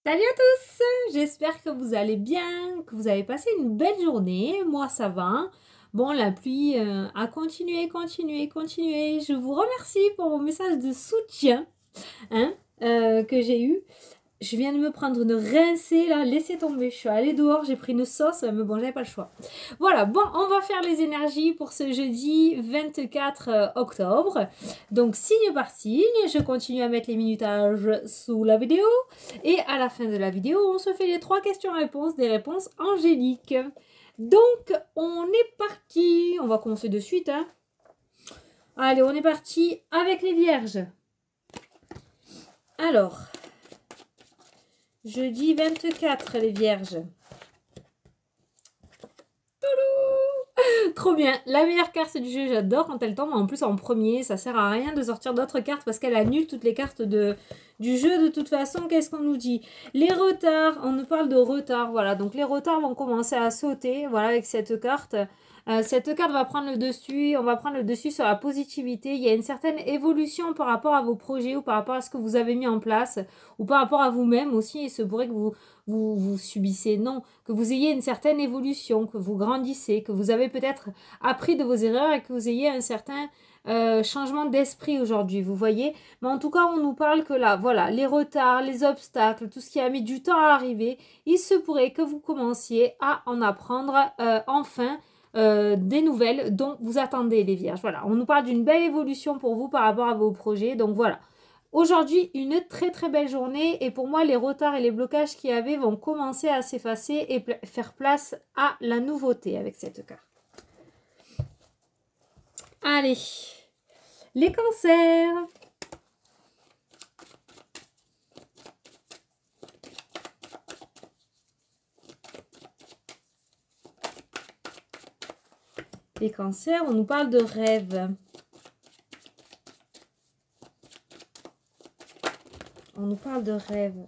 Salut à tous, j'espère que vous allez bien, que vous avez passé une belle journée. Moi, ça va. Bon, la pluie a continué. Je vous remercie pour vos messages de soutien que j'ai eu. Je viens de me prendre une rincée là, laissez tomber. Je suis allée dehors, j'ai pris une sauce, mais bon, j'avais pas le choix. Voilà, bon, on va faire les énergies pour ce jeudi 24 octobre. Donc, signe par signe, je continue à mettre les minutages sous la vidéo. Et à la fin de la vidéo, on se fait les 3 questions-réponses, des réponses angéliques. Donc, on est parti. On va commencer de suite. Allez, on est parti avec les vierges. Alors... Jeudi 24, les vierges. Toulou! Trop bien. La meilleure carte du jeu, j'adore quand elle tombe. En plus, en premier, ça sert à rien de sortir d'autres cartes parce qu'elle annule toutes les cartes du jeu. De toute façon, qu'est-ce qu'on nous dit? Les retards, on nous parle de retard. Voilà, donc les retards vont commencer à sauter. Voilà, avec cette carte. Cette carte va prendre le dessus, on va prendre le dessus sur la positivité. Il y a une certaine évolution par rapport à vos projets ou par rapport à ce que vous avez mis en place ou par rapport à vous-même aussi. Il se pourrait que vous subissez, non, que vous ayez une certaine évolution, que vous grandissez, que vous avez peut-être appris de vos erreurs et que vous ayez un certain changement d'esprit aujourd'hui, vous voyez. Mais en tout cas, on nous parle que là, voilà, les retards, les obstacles, tout ce qui a mis du temps à arriver, il se pourrait que vous commenciez à en apprendre enfin des nouvelles dont vous attendez les vierges. Voilà, on nous parle d'une belle évolution pour vous par rapport à vos projets. Donc voilà, aujourd'hui une très très belle journée et pour moi les retards et les blocages qu'il y avait vont commencer à s'effacer et faire place à la nouveauté avec cette carte. Allez, les cancers. Les cancers, on nous parle de rêve. On nous parle de rêve.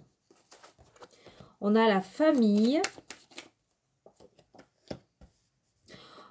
On a la famille.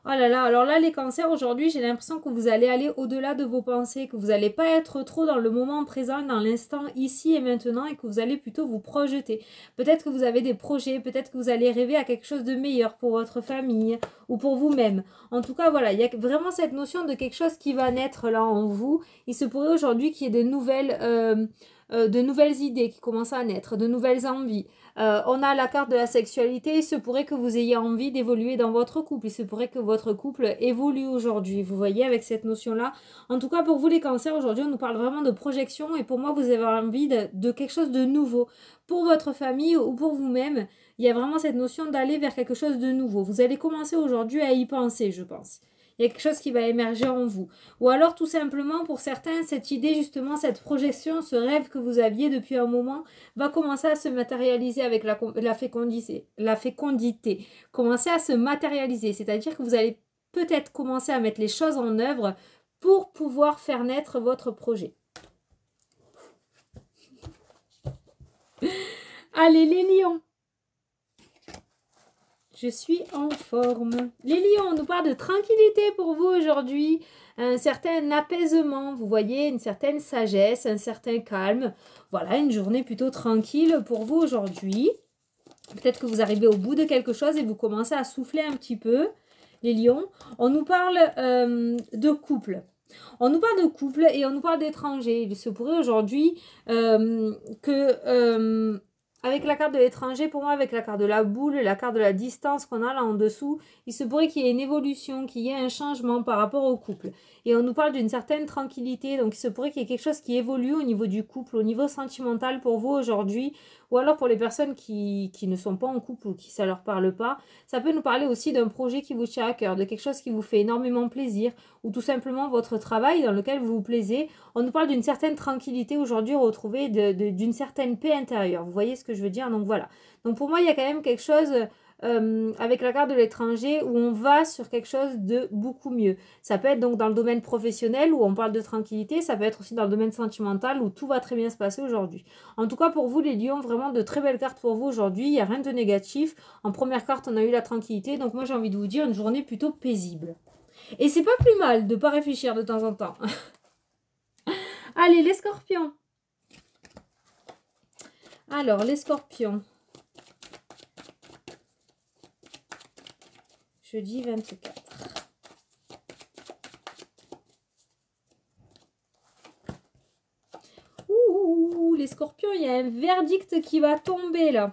Oh là là, alors là les cancers aujourd'hui, j'ai l'impression que vous allez aller au-delà de vos pensées, que vous n'allez pas être trop dans le moment présent, dans l'instant ici et maintenant et que vous allez plutôt vous projeter. Peut-être que vous avez des projets, peut-être que vous allez rêver à quelque chose de meilleur pour votre famille ou pour vous-même. En tout cas, voilà, il y a vraiment cette notion de quelque chose qui va naître là en vous. Il se pourrait aujourd'hui qu'il y ait de nouvelles idées qui commencent à naître, de nouvelles envies. On a la carte de la sexualité, il se pourrait que vous ayez envie d'évoluer dans votre couple, il se pourrait que votre couple évolue aujourd'hui, vous voyez, avec cette notion-là. En tout cas, pour vous les cancers, aujourd'hui, on nous parle vraiment de projection et pour moi, vous avez envie de quelque chose de nouveau. Pour votre famille ou pour vous-même, il y a vraiment cette notion d'aller vers quelque chose de nouveau. Vous allez commencer aujourd'hui à y penser, je pense. Il y a quelque chose qui va émerger en vous. Ou alors tout simplement pour certains, cette idée justement, cette projection, ce rêve que vous aviez depuis un moment va commencer à se matérialiser avec la fécondité. Commencer à se matérialiser, c'est-à-dire que vous allez peut-être commencer à mettre les choses en œuvre pour pouvoir faire naître votre projet. Allez les lions! Je suis en forme. Les lions, on nous parle de tranquillité pour vous aujourd'hui. Un certain apaisement, vous voyez, une certaine sagesse, un certain calme. Voilà, une journée plutôt tranquille pour vous aujourd'hui. Peut-être que vous arrivez au bout de quelque chose et vous commencez à souffler un petit peu. Les lions, on nous parle de couple. On nous parle de couple et on nous parle d'étrangers. Il se pourrait aujourd'hui que... avec la carte de l'étranger, pour moi, avec la carte de la boule, la carte de la distance qu'on a là en dessous, il se pourrait qu'il y ait une évolution, qu'il y ait un changement par rapport au couple. Et on nous parle d'une certaine tranquillité, donc il se pourrait qu'il y ait quelque chose qui évolue au niveau du couple, au niveau sentimental pour vous aujourd'hui, ou alors pour les personnes qui ne sont pas en couple ou qui ça leur parle pas. Ça peut nous parler aussi d'un projet qui vous tient à cœur, de quelque chose qui vous fait énormément plaisir, ou tout simplement votre travail dans lequel vous vous plaisez. On nous parle d'une certaine tranquillité aujourd'hui retrouvée, d'une certaine paix intérieure. Vous voyez ce que je veux dire? Donc voilà. Donc pour moi, il y a quand même quelque chose avec la carte de l'étranger où on va sur quelque chose de beaucoup mieux. Ça peut être donc dans le domaine professionnel où on parle de tranquillité. Ça peut être aussi dans le domaine sentimental où tout va très bien se passer aujourd'hui. En tout cas, pour vous, les lions, vraiment de très belles cartes pour vous aujourd'hui. Il n'y a rien de négatif. En première carte, on a eu la tranquillité. Donc moi, j'ai envie de vous dire une journée plutôt paisible. Et c'est pas plus mal de ne pas réfléchir de temps en temps. Allez, les scorpions. Alors, les scorpions. Jeudi 24. Ouh, les scorpions, il y a un verdict qui va tomber là.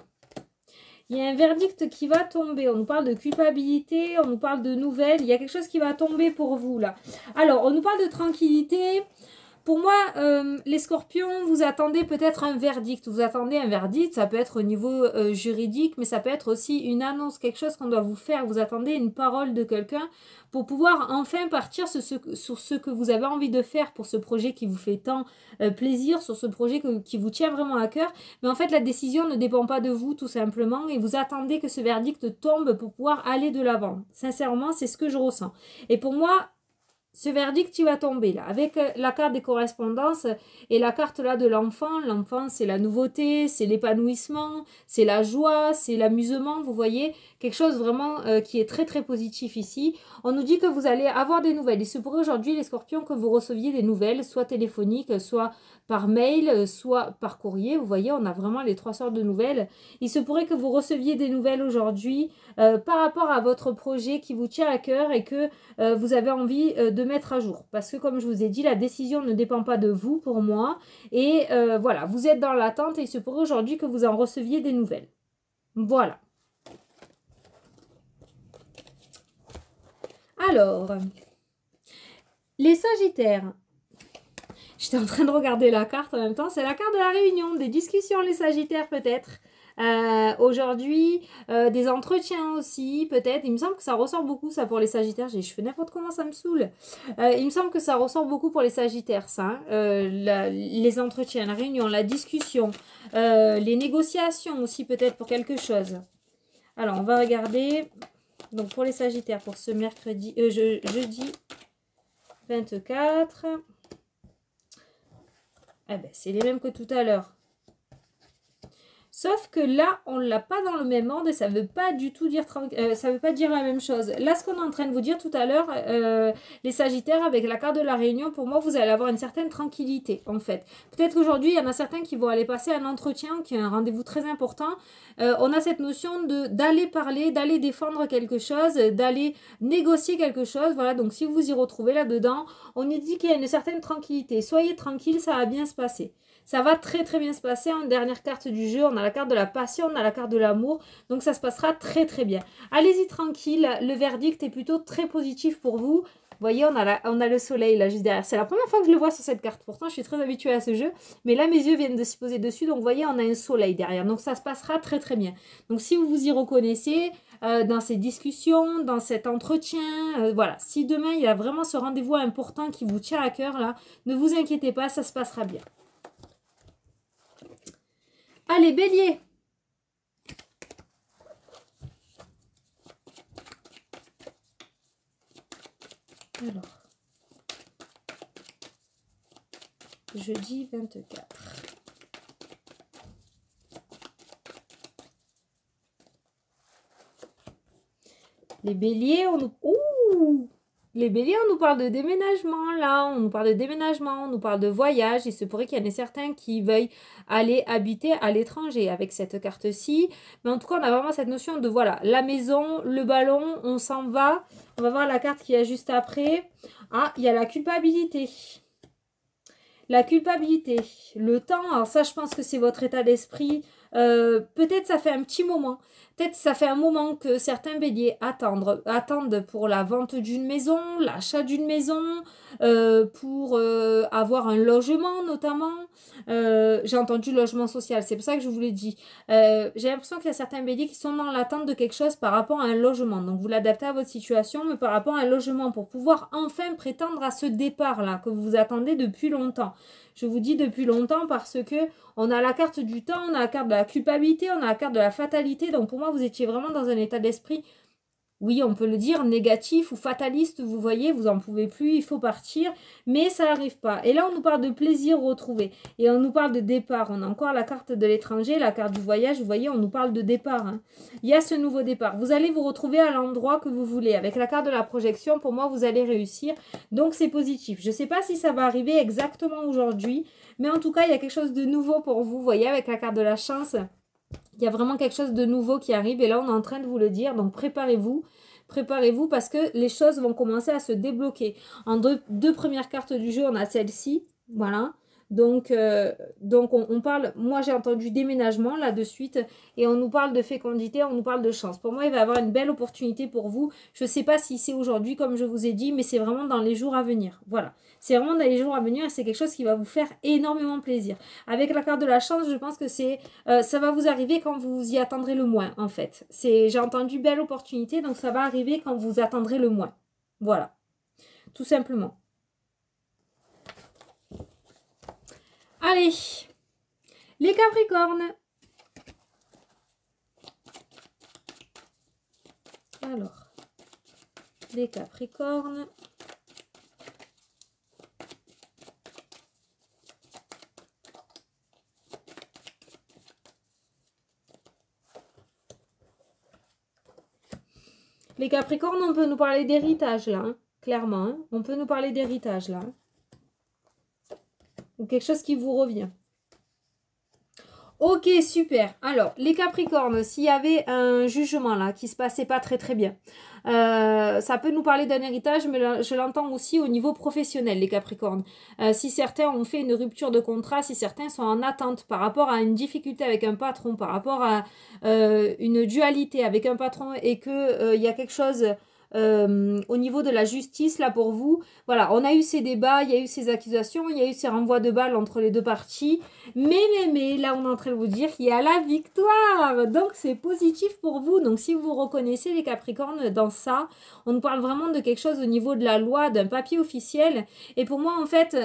Il y a un verdict qui va tomber. On nous parle de culpabilité, on nous parle de nouvelles. Il y a quelque chose qui va tomber pour vous là. Alors, on nous parle de tranquillité. Pour moi, les scorpions, vous attendez peut-être un verdict. Vous attendez un verdict, ça peut être au niveau juridique, mais ça peut être aussi une annonce, quelque chose qu'on doit vous faire. Vous attendez une parole de quelqu'un pour pouvoir enfin partir sur ce que vous avez envie de faire pour ce projet qui vous fait tant plaisir, sur ce projet qui vous tient vraiment à cœur. Mais en fait, la décision ne dépend pas de vous, tout simplement, et vous attendez que ce verdict tombe pour pouvoir aller de l'avant. Sincèrement, c'est ce que je ressens. Et pour moi, ce verdict, il va tomber là, avec la carte des correspondances et la carte là de l'enfant. L'enfant, c'est la nouveauté, c'est l'épanouissement, c'est la joie, c'est l'amusement, vous voyez, quelque chose vraiment qui est très très positif ici. On nous dit que vous allez avoir des nouvelles. Il se pourrait aujourd'hui, les scorpions, que vous receviez des nouvelles, soit téléphoniques, soit par mail, soit par courrier. Vous voyez, on a vraiment les trois sortes de nouvelles. Il se pourrait que vous receviez des nouvelles aujourd'hui par rapport à votre projet qui vous tient à cœur et que vous avez envie de mettre à jour. Parce que comme je vous ai dit, la décision ne dépend pas de vous pour moi. Et voilà, vous êtes dans l'attente et il se pourrait aujourd'hui que vous en receviez des nouvelles. Voilà. Alors, les Sagittaires. J'étais en train de regarder la carte en même temps. C'est la carte de la réunion, des discussions, les Sagittaires peut-être. Aujourd'hui, des entretiens aussi, peut-être. Il me semble que ça ressort beaucoup, ça, pour les Sagittaires. Je fais n'importe comment, ça me saoule. Il me semble que ça ressort beaucoup pour les Sagittaires, ça. Les entretiens, la réunion, la discussion, les négociations aussi, peut-être, pour quelque chose. Alors, on va regarder. Donc, pour les Sagittaires, pour ce mercredi, jeudi 24. Eh ben, c'est les mêmes que tout à l'heure. Sauf que là, on ne l'a pas dans le même ordre et ça ne veut pas du tout dire, ça veut pas dire la même chose. Là, ce qu'on est en train de vous dire tout à l'heure, les Sagittaires, avec la carte de la réunion, pour moi, vous allez avoir une certaine tranquillité, en fait. Peut-être qu'aujourd'hui, il y en a certains qui vont aller passer un entretien, qui est un rendez-vous très important. On a cette notion d'aller parler, d'aller défendre quelque chose, d'aller négocier quelque chose. Voilà, donc si vous vous y retrouvez là-dedans, on nous dit qu'il y a une certaine tranquillité. Soyez tranquille, ça va bien se passer. Ça va très très bien se passer. En dernière carte du jeu, on a la carte de la passion, on a la carte de l'amour. Donc ça se passera très très bien. Allez-y tranquille, le verdict est plutôt très positif pour vous. Vous voyez, on a le soleil là juste derrière. C'est la première fois que je le vois sur cette carte. Pourtant, je suis très habituée à ce jeu. Mais là, mes yeux viennent de s'y poser dessus. Donc vous voyez, on a un soleil derrière. Donc ça se passera très très bien. Donc si vous vous y reconnaissez dans ces discussions, dans cet entretien, voilà. Si demain, il y a vraiment ce rendez-vous important qui vous tient à cœur là, ne vous inquiétez pas, ça se passera bien. Allez, Bélier. Alors, jeudi 24. Les Béliers, on nous... Ouh! Les Béliers, on nous parle de déménagement, là. On nous parle de déménagement, on nous parle de voyage. Il se pourrait qu'il y en ait certains qui veuillent aller habiter à l'étranger avec cette carte-ci. Mais en tout cas, on a vraiment cette notion de, voilà, la maison, le ballon, on s'en va. On va voir la carte qu'il y a juste après. Ah, il y a la culpabilité. La culpabilité, le temps, alors ça, je pense que c'est votre état d'esprit. Peut-être ça fait un petit moment. Peut-être ça fait un moment que certains béliers attendent pour la vente d'une maison, l'achat d'une maison, pour avoir un logement notamment. J'ai entendu logement social, c'est pour ça que je vous l'ai dit. J'ai l'impression qu'il y a certains béliers qui sont dans l'attente de quelque chose par rapport à un logement. Donc vous l'adaptez à votre situation, mais par rapport à un logement pour pouvoir enfin prétendre à ce départ-là que vous attendez depuis longtemps. Je vous dis depuis longtemps parce que on a la carte du temps, on a la carte de la culpabilité, on a la carte de la fatalité. Donc pour moi, vous étiez vraiment dans un état d'esprit oui, on peut le dire, négatif ou fataliste, vous voyez, vous en pouvez plus, il faut partir, mais ça n'arrive pas. Et là, on nous parle de plaisir retrouvé, et on nous parle de départ. On a encore la carte de l'étranger, la carte du voyage, vous voyez, on nous parle de départ. Hein. Il y a ce nouveau départ. Vous allez vous retrouver à l'endroit que vous voulez. Avec la carte de la projection, pour moi, vous allez réussir, donc c'est positif. Je ne sais pas si ça va arriver exactement aujourd'hui, mais en tout cas, il y a quelque chose de nouveau pour vous, vous voyez, avec la carte de la chance. Il y a vraiment quelque chose de nouveau qui arrive et là, on est en train de vous le dire. Donc, préparez-vous. Préparez-vous parce que les choses vont commencer à se débloquer. En deux premières cartes du jeu, on a celle-ci. Voilà. Donc on parle, moi j'ai entendu déménagement là de suite et on nous parle de fécondité, on nous parle de chance. Pour moi, il va y avoir une belle opportunité pour vous. Je ne sais pas si c'est aujourd'hui comme je vous ai dit, mais c'est vraiment dans les jours à venir. Voilà, c'est vraiment dans les jours à venir et c'est quelque chose qui va vous faire énormément plaisir. Avec la carte de la chance, je pense que ça va vous arriver quand vous y attendrez le moins en fait. J'ai entendu belle opportunité, donc ça va arriver quand vous attendrez le moins. Voilà, tout simplement. Allez, les Capricornes. Alors, les Capricornes. Les Capricornes, on peut nous parler d'héritage là, hein, clairement. Hein, on peut nous parler d'héritage là. Hein. Ou quelque chose qui vous revient. Ok, super. Alors, les Capricornes, s'il y avait un jugement là qui se passait pas très très bien, ça peut nous parler d'un héritage, mais je l'entends aussi au niveau professionnel, les Capricornes. Si certains ont fait une rupture de contrat, si certains sont en attente par rapport à une difficulté avec un patron, par rapport à une dualité avec un patron et qu'il y a quelque chose... au niveau de la justice, là, pour vous, voilà, on a eu ces débats, il y a eu ces accusations, il y a eu ces renvois de balles entre les deux parties, mais, là, on est en train de vous dire qu'il y a la victoire, donc c'est positif pour vous, donc si vous reconnaissez les Capricornes dans ça, on nous parle vraiment de quelque chose au niveau de la loi, d'un papier officiel, et pour moi, en fait,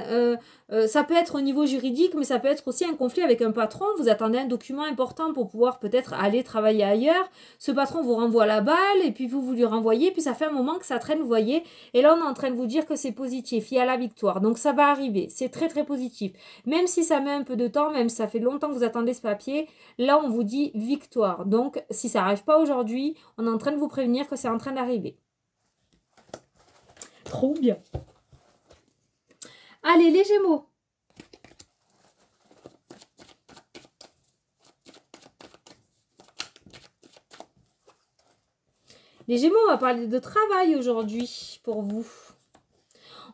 ça peut être au niveau juridique, mais ça peut être aussi un conflit avec un patron, vous attendez un document important pour pouvoir peut-être aller travailler ailleurs, ce patron vous renvoie la balle, et puis vous lui renvoyez, puis ça fait un moment que ça traîne, vous voyez, et là on est en train de vous dire que c'est positif, il y a la victoire, donc ça va arriver, c'est très très positif, même si ça met un peu de temps, même si ça fait longtemps que vous attendez ce papier, là on vous dit victoire, donc si ça n'arrive pas aujourd'hui, on est en train de vous prévenir que c'est en train d'arriver. Trop bien. Allez les Gémeaux. Les Gémeaux, on va parler de travail aujourd'hui pour vous.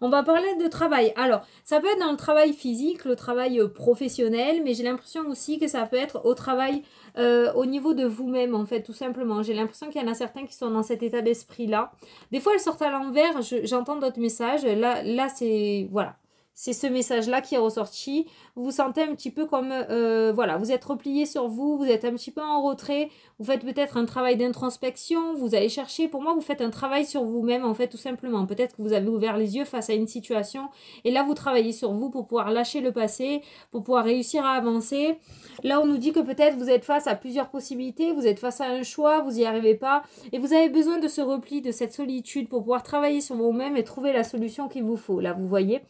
On va parler de travail. Alors, ça peut être dans le travail physique, le travail professionnel, mais j'ai l'impression aussi que ça peut être au travail au niveau de vous-même, en fait, tout simplement. J'ai l'impression qu'il y en a certains qui sont dans cet état d'esprit-là. Des fois, elles sortent à l'envers, j'entends d'autres messages. Là c'est... Voilà. C'est ce message-là qui est ressorti. Vous vous sentez un petit peu comme... voilà, vous êtes replié sur vous, vous êtes un petit peu en retrait. Vous faites peut-être un travail d'introspection. Vous allez chercher... Pour moi, vous faites un travail sur vous-même, en fait, tout simplement. Peut-être que vous avez ouvert les yeux face à une situation. Et là, vous travaillez sur vous pour pouvoir lâcher le passé, pour pouvoir réussir à avancer. Là, on nous dit que peut-être vous êtes face à plusieurs possibilités. Vous êtes face à un choix, vous n'y arrivez pas. Et vous avez besoin de ce repli, de cette solitude pour pouvoir travailler sur vous-même et trouver la solution qu'il vous faut. Là, vous voyez.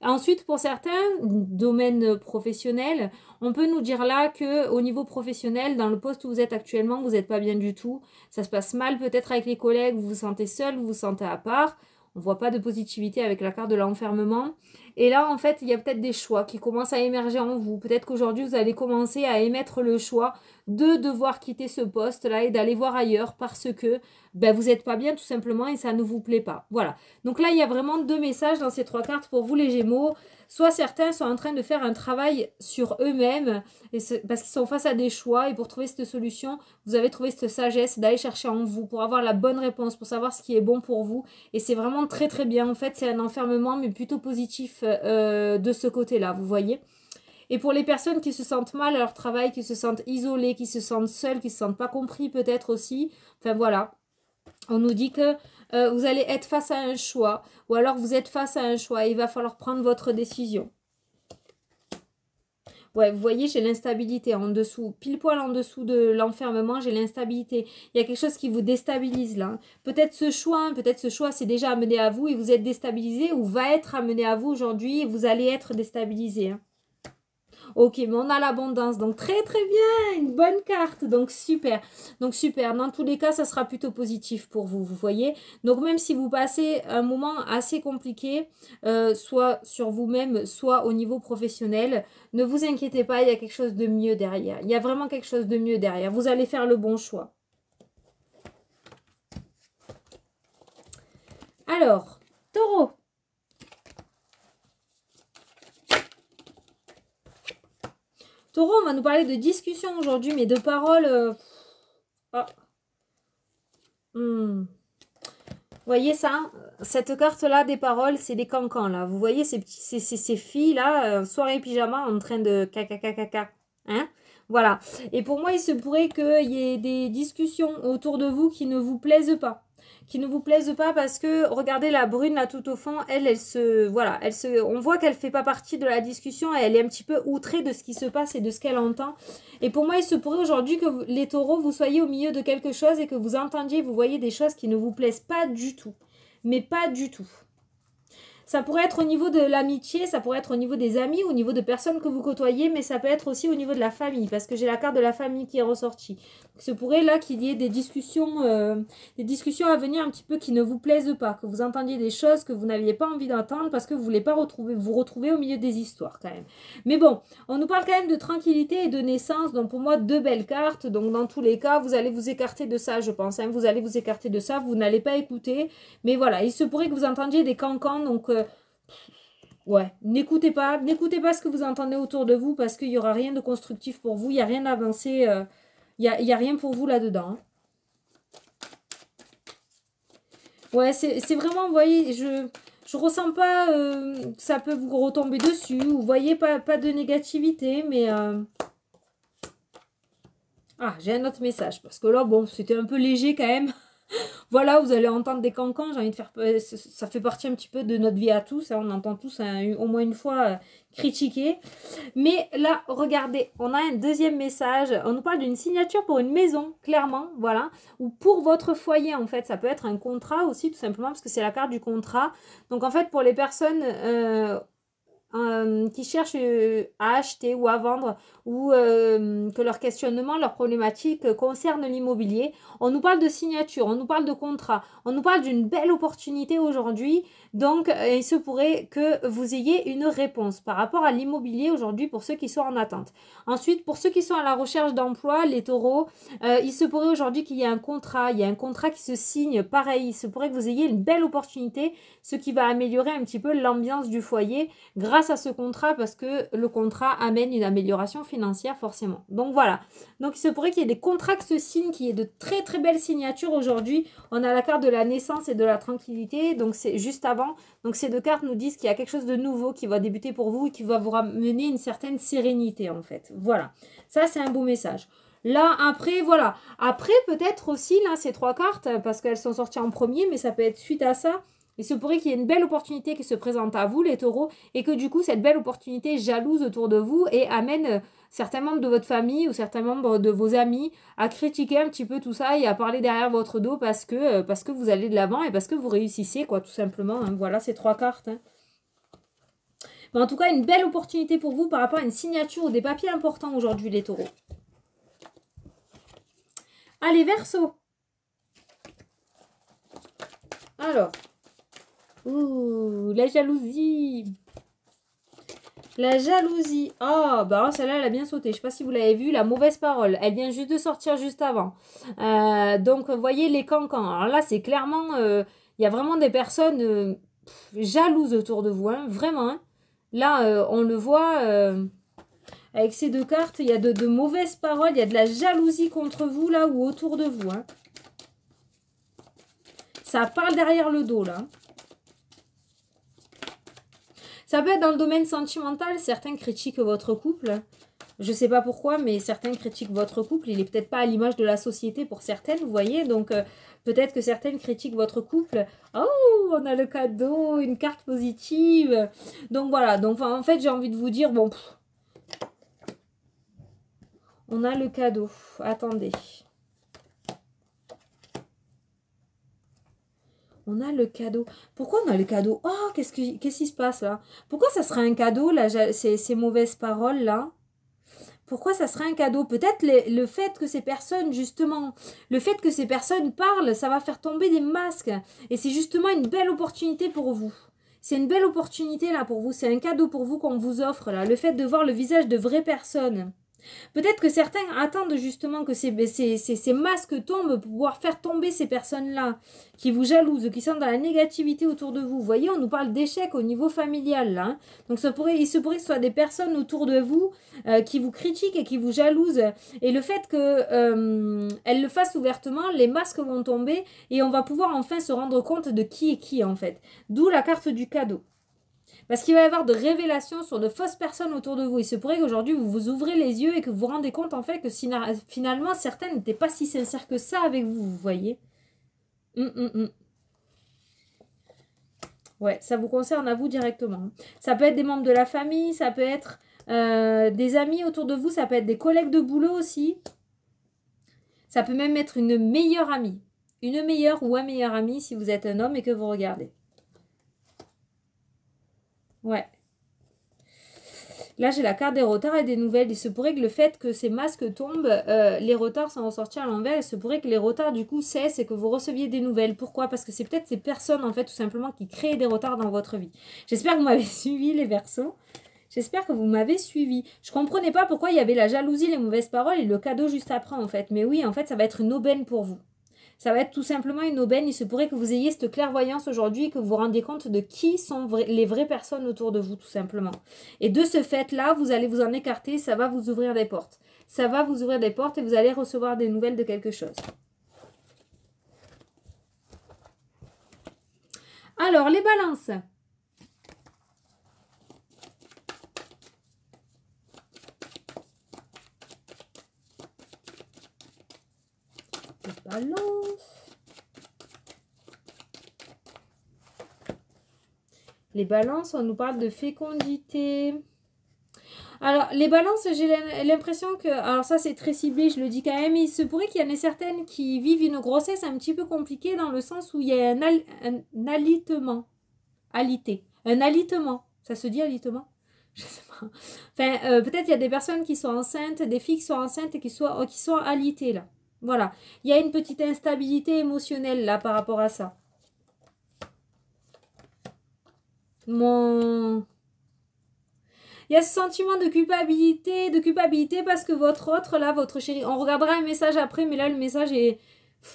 Ensuite, pour certains domaines professionnels, on peut nous dire là qu'au niveau professionnel, dans le poste où vous êtes actuellement, vous n'êtes pas bien du tout. Ça se passe mal peut-être avec les collègues, vous vous sentez seul, vous vous sentez à part. On ne voit pas de positivité avec la carte de l'enfermement. Et là, en fait, il y a peut-être des choix qui commencent à émerger en vous. Peut-être qu'aujourd'hui, vous allez commencer à émettre le choix de devoir quitter ce poste-là et d'aller voir ailleurs parce que vous n'êtes pas bien tout simplement et ça ne vous plaît pas. Voilà. Donc là, il y a vraiment deux messages dans ces trois cartes pour vous les Gémeaux. Soit certains sont en train de faire un travail sur eux-mêmes parce qu'ils sont face à des choix et pour trouver cette solution, vous avez trouvé cette sagesse d'aller chercher en vous pour avoir la bonne réponse, pour savoir ce qui est bon pour vous. Et c'est vraiment très très bien. En fait, c'est un enfermement mais plutôt positif de ce côté-là, vous voyez. Et pour les personnes qui se sentent mal à leur travail, qui se sentent isolées, qui se sentent seules, qui ne se sentent pas compris peut-être aussi, enfin voilà. On nous dit que vous allez être face à un choix ou alors vous êtes face à un choix et il va falloir prendre votre décision. Ouais, vous voyez, j'ai l'instabilité en dessous, pile poil en dessous de l'enfermement, j'ai l'instabilité. Il y a quelque chose qui vous déstabilise là. Peut-être ce choix, c'est déjà amené à vous et vous êtes déstabilisé ou va être amené à vous aujourd'hui et vous allez être déstabilisé. Hein. Ok, mais on a l'abondance, donc très très bien, une bonne carte, donc super. Donc super, dans tous les cas, ça sera plutôt positif pour vous, vous voyez. Donc même si vous passez un moment assez compliqué, soit sur vous-même, soit au niveau professionnel, ne vous inquiétez pas, il y a quelque chose de mieux derrière. Il y a vraiment quelque chose de mieux derrière. Vous allez faire le bon choix. Alors, Taureau. Taureau, on va nous parler de discussion aujourd'hui, mais de paroles... Oh. Vous voyez ça? Cette carte-là des paroles, c'est des cancans, là. Vous voyez ces filles-là, soirée pyjama, en train de caca. Hein? Voilà. Et pour moi, il se pourrait qu'il y ait des discussions autour de vous qui ne vous plaisent pas. Qui ne vous plaisent pas parce que, regardez la brune là tout au fond, on voit qu'elle ne fait pas partie de la discussion et elle est un petit peu outrée de ce qui se passe et de ce qu'elle entend. Et pour moi, il se pourrait aujourd'hui que les taureaux, vous soyez au milieu de quelque chose et que vous entendiez, vous voyez des choses qui ne vous plaisent pas du tout. Mais pas du tout. Ça pourrait être au niveau de l'amitié, ça pourrait être au niveau des amis, au niveau de personnes que vous côtoyez, mais ça peut être aussi au niveau de la famille, parce que j'ai la carte de la famille qui est ressortie. Donc, ce pourrait là qu'il y ait des discussions à venir un petit peu qui ne vous plaisent pas, que vous entendiez des choses que vous n'aviez pas envie d'entendre parce que vous ne voulez pas vous retrouver au milieu des histoires quand même. Mais bon, on nous parle quand même de tranquillité et de naissance, donc pour moi, deux belles cartes. Donc dans tous les cas, vous allez vous écarter de ça, je pense. Hein. Vous allez vous écarter de ça, vous n'allez pas écouter. Mais voilà, il se pourrait que vous entendiez des cancans, donc... ouais, n'écoutez pas ce que vous entendez autour de vous parce qu'il n'y aura rien de constructif pour vous, il n'y a rien d'avancé, il n'y a rien pour vous là-dedans. Hein. Ouais, c'est vraiment, vous voyez, je ressens pas que ça peut vous retomber dessus, vous voyez, pas de négativité, mais... Ah, j'ai un autre message parce que là, bon, c'était un peu léger quand même. Voilà, vous allez entendre des cancans, j'ai envie de faire... Ça fait partie un petit peu de notre vie à tous, hein, on entend tous au moins une fois critiquer. Mais là, regardez, on a un deuxième message, on nous parle d'une signature pour une maison, clairement, voilà, ou pour votre foyer en fait, ça peut être un contrat aussi tout simplement parce que c'est la carte du contrat. Donc en fait, pour les personnes... qui cherchent à acheter ou à vendre ou que leur questionnement, leur problématique concerne l'immobilier. On nous parle de signature, on nous parle de contrat, on nous parle d'une belle opportunité aujourd'hui. Donc, il se pourrait que vous ayez une réponse par rapport à l'immobilier aujourd'hui pour ceux qui sont en attente. Ensuite, pour ceux qui sont à la recherche d'emploi, les taureaux, il se pourrait aujourd'hui qu'il y ait un contrat, il y a un contrat qui se signe. Pareil, il se pourrait que vous ayez une belle opportunité, ce qui va améliorer un petit peu l'ambiance du foyer grâce à ce contrat parce que le contrat amène une amélioration financière forcément. Donc voilà. Donc il se pourrait qu'il y ait des contrats qui se signent, qu'il y ait de très très belles signatures aujourd'hui. On a la carte de la naissance et de la tranquillité. Donc c'est juste avant. Donc ces deux cartes nous disent qu'il y a quelque chose de nouveau qui va débuter pour vous et qui va vous ramener une certaine sérénité en fait. Voilà. Ça c'est un beau message. Là, après, voilà. Après, peut-être aussi, là, ces trois cartes, parce qu'elles sont sorties en premier, mais ça peut être suite à ça. Il se pourrait qu'il y ait une belle opportunité qui se présente à vous, les taureaux, et que du coup, cette belle opportunité jalouse autour de vous et amène certains membres de votre famille ou certains membres de vos amis à critiquer un petit peu tout ça et à parler derrière votre dos parce que vous allez de l'avant et parce que vous réussissez, quoi, tout simplement. Hein. Voilà, ces trois cartes. Hein. Mais en tout cas, une belle opportunité pour vous par rapport à une signature ou des papiers importants aujourd'hui, les taureaux. Allez, Verseau. Alors... ouh, la jalousie. La jalousie. Ah, bah celle-là, elle a bien sauté. Je ne sais pas si vous l'avez vu. La mauvaise parole. Elle vient juste de sortir juste avant. Donc, vous voyez les cancans. Alors là, c'est clairement... il y a vraiment des personnes jalouses autour de vous. Hein, vraiment. Hein. Là, on le voit... avec ces deux cartes, il y a de mauvaises paroles. Il y a de la jalousie contre vous, là, ou autour de vous. Hein. Ça parle derrière le dos, là. Ça peut être dans le domaine sentimental, certains critiquent votre couple. Je ne sais pas pourquoi, mais certains critiquent votre couple. Il n'est peut-être pas à l'image de la société pour certaines, vous voyez. Donc, peut-être que certaines critiquent votre couple. Oh, on a le cadeau, une carte positive. Donc, voilà. Donc, en fait, j'ai envie de vous dire, bon, On a le cadeau. Attendez. On a le cadeau. Pourquoi on a le cadeau? Oh, qu'est-ce qui se passe là? Pourquoi ça serait un cadeau, là, ces mauvaises paroles là? Pourquoi ça serait un cadeau? Peut-être le fait que ces personnes, justement, le fait que ces personnes parlent, ça va faire tomber des masques. Et c'est justement une belle opportunité pour vous. C'est une belle opportunité là pour vous. C'est un cadeau pour vous qu'on vous offre là. Le fait de voir le visage de vraies personnes. Peut-être que certains attendent justement que ces masques tombent pour pouvoir faire tomber ces personnes-là qui vous jalousent, qui sont dans la négativité autour de vous. Vous voyez, on nous parle d'échec au niveau familial là. Hein. Donc il se pourrait que ce soit des personnes autour de vous qui vous critiquent et qui vous jalousent. Et le fait qu'elles le fassent ouvertement, les masques vont tomber et on va pouvoir enfin se rendre compte de qui est qui en fait. D'où la carte du cadeau. Parce qu'il va y avoir de révélations sur de fausses personnes autour de vous. Il se pourrait qu'aujourd'hui, vous vous ouvrez les yeux et que vous vous rendez compte, en fait, que finalement, certaines n'étaient pas si sincères que ça avec vous, vous voyez. Ouais, ça vous concerne à vous directement. Ça peut être des membres de la famille, ça peut être des amis autour de vous, ça peut être des collègues de boulot aussi. Ça peut même être une meilleure amie. Une meilleure ou un meilleur ami si vous êtes un homme et que vous regardez. Ouais. Là, j'ai la carte des retards et des nouvelles. Il se pourrait que le fait que ces masques tombent, les retards sont ressortis à l'envers. Il se pourrait que les retards, du coup, cessent et que vous receviez des nouvelles. Pourquoi? Parce que c'est peut-être ces personnes, en fait, tout simplement, qui créent des retards dans votre vie. J'espère que vous m'avez suivi, les Verseaux. J'espère que vous m'avez suivi. Je comprenais pas pourquoi il y avait la jalousie, les mauvaises paroles et le cadeau juste après, en fait. Mais oui, en fait, ça va être une aubaine pour vous. Ça va être tout simplement une aubaine. Il se pourrait que vous ayez cette clairvoyance aujourd'hui et que vous vous rendiez compte de qui sont les vraies personnes autour de vous, tout simplement. Et de ce fait-là, vous allez vous en écarter. Ça va vous ouvrir des portes. Ça va vous ouvrir des portes et vous allez recevoir des nouvelles de quelque chose. Alors, les balances. Les balances, on nous parle de fécondité. Alors, les balances, j'ai l'impression que... Alors ça, c'est très ciblé, je le dis quand même. Il se pourrait qu'il y en ait certaines qui vivent une grossesse un petit peu compliquée dans le sens où il y a un alitement. Alité. Un alitement. Ça se dit alitement? Je sais pas. Enfin, peut-être il y a des personnes qui sont enceintes, des filles qui sont enceintes et qui sont alitées, là. Voilà. Il y a une petite instabilité émotionnelle, là, par rapport à ça. Il y a ce sentiment de culpabilité parce que votre autre, là, votre chéri, on regardera un message après, mais là, le message est...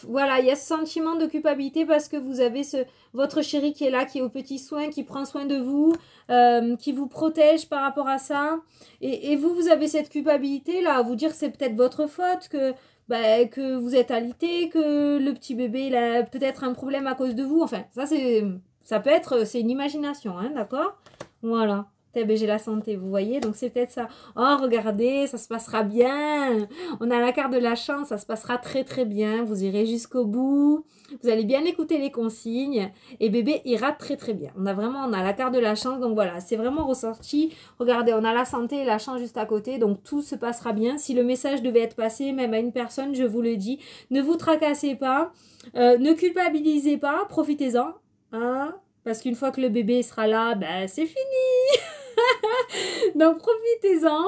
Voilà, il y a ce sentiment de culpabilité parce que vous avez votre chéri qui est là, qui est aux petits soins, qui prend soin de vous, qui vous protège par rapport à ça. Et vous avez cette culpabilité-là, à vous dire que c'est peut-être votre faute, que vous êtes alité, que le petit bébé, il a peut-être un problème à cause de vous. Enfin, ça peut être, c'est une imagination, hein, d'accord? Voilà. J'ai la santé, vous voyez, donc c'est peut-être ça. Oh, regardez, ça se passera bien. On a la carte de la chance, ça se passera très très bien. Vous irez jusqu'au bout. Vous allez bien écouter les consignes et bébé ira très très bien. On a la carte de la chance, donc voilà, c'est vraiment ressorti. Regardez, on a la santé et la chance juste à côté, donc tout se passera bien. Si le message devait être passé, même à une personne, je vous le dis, ne vous tracassez pas, ne culpabilisez pas, profitez-en, hein, parce qu'une fois que le bébé sera là, ben c'est fini. Donc profitez-en,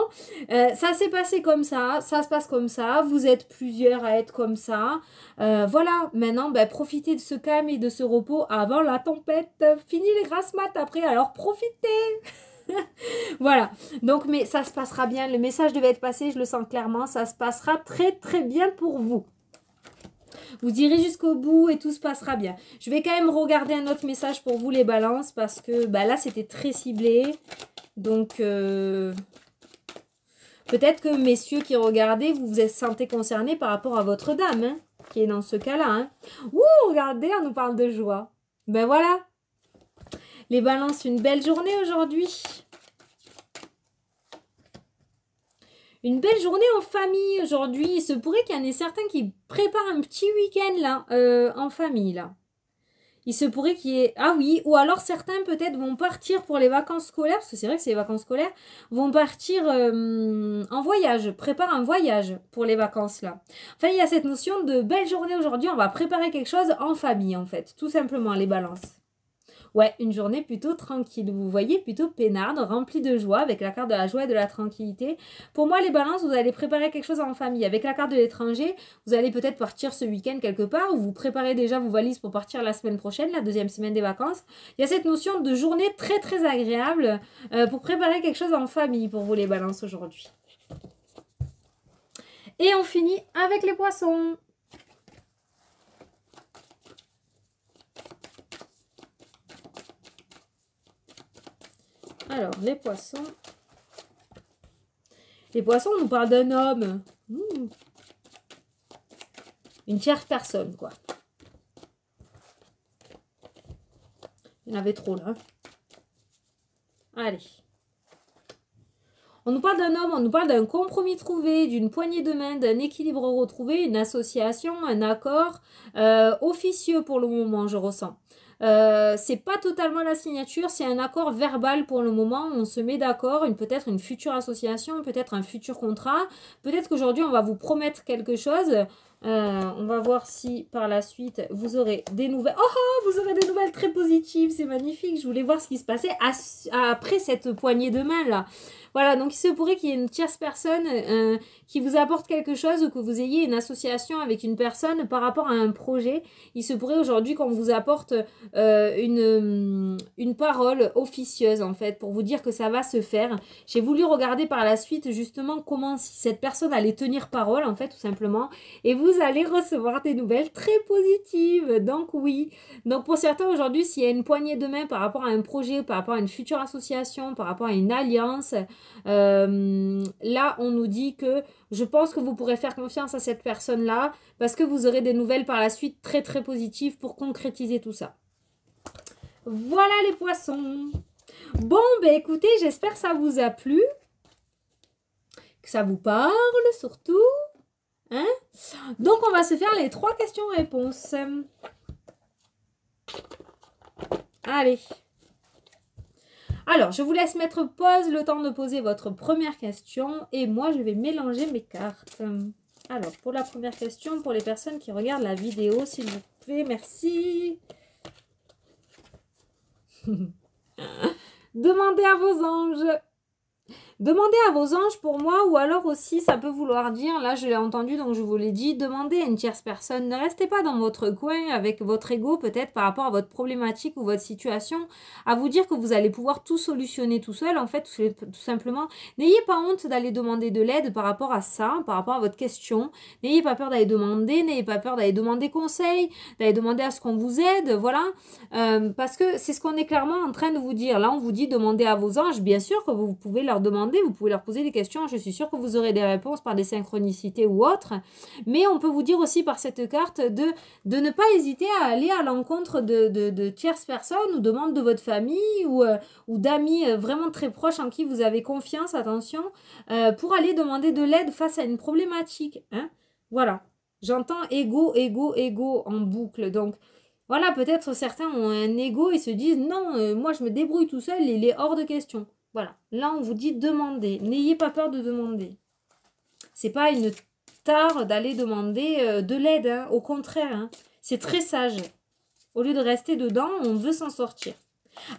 ça s'est passé comme ça se passe comme ça, vous êtes plusieurs à être comme ça, voilà, maintenant profitez de ce calme et de ce repos avant la tempête, fini les grasses mat après, alors profitez. Voilà, donc mais ça se passera bien, le message devait être passé, je le sens clairement, ça se passera très très bien pour vous. Vous irez jusqu'au bout et tout se passera bien. Je vais quand même regarder un autre message pour vous les balances parce que là c'était très ciblé. Donc, peut-être que messieurs qui regardez, vous vous sentez concernés par rapport à votre dame, hein, qui est dans ce cas-là. Hein. Ouh, regardez, on nous parle de joie. Ben voilà. Les balances, une belle journée aujourd'hui. Une belle journée en famille aujourd'hui. Il se pourrait qu'il y en ait certains qui préparent un petit week-end là, en famille là. Il se pourrait qu'il y ait... Ah oui, ou alors certains peut-être vont partir pour les vacances scolaires, parce que c'est vrai que c'est les vacances scolaires, vont partir en voyage, préparent un voyage pour les vacances là. Enfin, il y a cette notion de belle journée aujourd'hui, on va préparer quelque chose en famille en fait, tout simplement les balances. Ouais, une journée plutôt tranquille. Vous voyez, plutôt peinarde, remplie de joie, avec la carte de la joie et de la tranquillité. Pour moi, les balances, vous allez préparer quelque chose en famille. Avec la carte de l'étranger, vous allez peut-être partir ce week-end quelque part, ou vous préparez déjà vos valises pour partir la semaine prochaine, la deuxième semaine des vacances. Il y a cette notion de journée très très agréable pour préparer quelque chose en famille pour vous les balances aujourd'hui. Et on finit avec les poissons. Alors, les poissons. Les poissons, on nous parle d'un homme. Une tierce personne, quoi. Il y en avait trop, là. Allez. On nous parle d'un homme, on nous parle d'un compromis trouvé, d'une poignée de main, d'un équilibre retrouvé, une association, un accord officieux pour le moment, je ressens. C'est pas totalement la signature, c'est un accord verbal pour le moment. On se met d'accord, peut-être une future association, peut-être un futur contrat. Peut-être qu'aujourd'hui, on va vous promettre quelque chose. On va voir si par la suite, vous aurez des nouvelles. Oh, vous aurez des nouvelles très positives, c'est magnifique. Je voulais voir ce qui se passait après cette poignée de main là. Voilà, donc il se pourrait qu'il y ait une tierce personne qui vous apporte quelque chose ou que vous ayez une association avec une personne par rapport à un projet. Il se pourrait aujourd'hui qu'on vous apporte une parole officieuse en fait pour vous dire que ça va se faire. J'ai voulu regarder par la suite justement comment si cette personne allait tenir parole en fait tout simplement et vous allez recevoir des nouvelles très positives. Donc oui, donc pour certains aujourd'hui s'il y a une poignée de main par rapport à un projet, par rapport à une future association, par rapport à une alliance, là on nous dit que je pense que vous pourrez faire confiance à cette personne-là parce que vous aurez des nouvelles par la suite très très positives pour concrétiser tout ça. Voilà les poissons. Bon, ben écoutez, j'espère que ça vous a plu. Que ça vous parle surtout. Hein? Donc, on va se faire les 3 questions-réponses. Allez. Alors, je vous laisse mettre pause le temps de poser votre première question. Et moi, je vais mélanger mes cartes. Alors, pour la première question, pour les personnes qui regardent la vidéo, s'il vous plaît, merci. Demandez à vos anges. Demandez à vos anges pour moi, ou alors aussi ça peut vouloir dire, là je l'ai entendu donc je vous l'ai dit, demandez à une tierce personne. Ne restez pas dans votre coin avec votre ego peut-être par rapport à votre problématique ou votre situation, à vous dire que vous allez pouvoir tout solutionner tout seul en fait, tout simplement. N'ayez pas honte d'aller demander de l'aide par rapport à ça, par rapport à votre question. N'ayez pas peur d'aller demander, n'ayez pas peur d'aller demander conseil, d'aller demander à ce qu'on vous aide, voilà. Parce que c'est ce qu'on est clairement en train de vous dire. Là on vous dit demandez à vos anges, bien sûr que vous pouvez leur demander. Vous pouvez leur poser des questions, je suis sûre que vous aurez des réponses par des synchronicités ou autres, mais on peut vous dire aussi par cette carte de ne pas hésiter à aller à l'encontre de tierces personnes ou de membres de votre famille ou d'amis vraiment très proches en qui vous avez confiance, attention, pour aller demander de l'aide face à une problématique. Hein. Voilà, j'entends ego, ego, ego en boucle, donc voilà, peut-être certains ont un ego et se disent non, moi je me débrouille tout seul, il est hors de question. Voilà, là on vous dit demandez, n'ayez pas peur de demander. C'est pas une tare d'aller demander de l'aide, hein. Au contraire, hein. C'est très sage. Au lieu de rester dedans, on veut s'en sortir.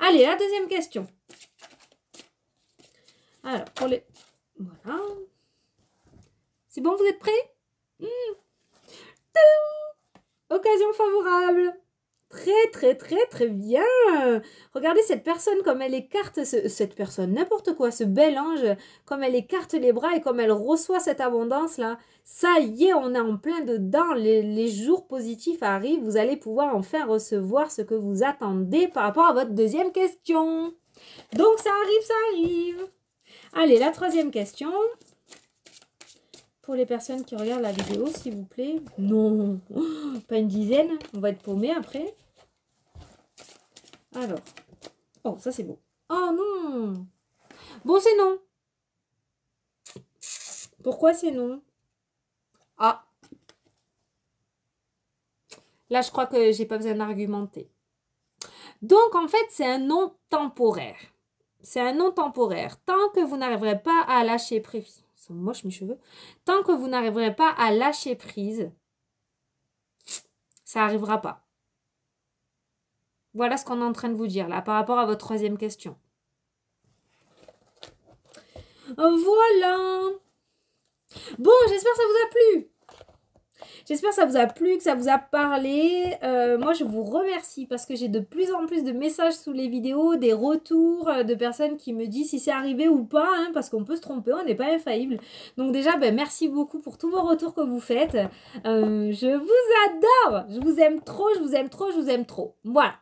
Allez, la deuxième question. Alors, pour les... Voilà. C'est bon, vous êtes prêts? Occasion favorable. Très, très, très, très bien. Regardez cette personne comme elle écarte, cette personne, n'importe quoi, ce bel ange, comme elle écarte les bras et comme elle reçoit cette abondance-là. Ça y est, on est en plein dedans. Les jours positifs arrivent. Vous allez pouvoir enfin recevoir ce que vous attendez par rapport à votre deuxième question. Donc, ça arrive, ça arrive. Allez, la troisième question. Pour les personnes qui regardent la vidéo, s'il vous plaît. Non, pas une dizaine. On va être paumé après. Alors. Oh, ça c'est beau. Oh non. Bon, c'est non. Pourquoi c'est non? Ah. Là, je crois que j'ai pas besoin d'argumenter. Donc, en fait, c'est un non temporaire. C'est un non temporaire. Tant que vous n'arriverez pas à lâcher prise, c'est moche mes cheveux, tant que vous n'arriverez pas à lâcher prise, ça n'arrivera pas. Voilà ce qu'on est en train de vous dire là par rapport à votre troisième question. Voilà. Bon, j'espère que ça vous a plu. J'espère que ça vous a plu, que ça vous a parlé. Moi, je vous remercie parce que j'ai de plus en plus de messages sous les vidéos, des retours de personnes qui me disent si c'est arrivé ou pas, hein, parce qu'on peut se tromper, on n'est pas infaillible. Donc déjà, merci beaucoup pour tous vos retours que vous faites. Je vous adore. Je vous aime trop, je vous aime trop, je vous aime trop. Voilà.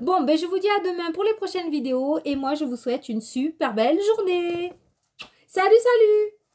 Bon, je vous dis à demain pour les prochaines vidéos et moi, je vous souhaite une super belle journée. Salut, salut!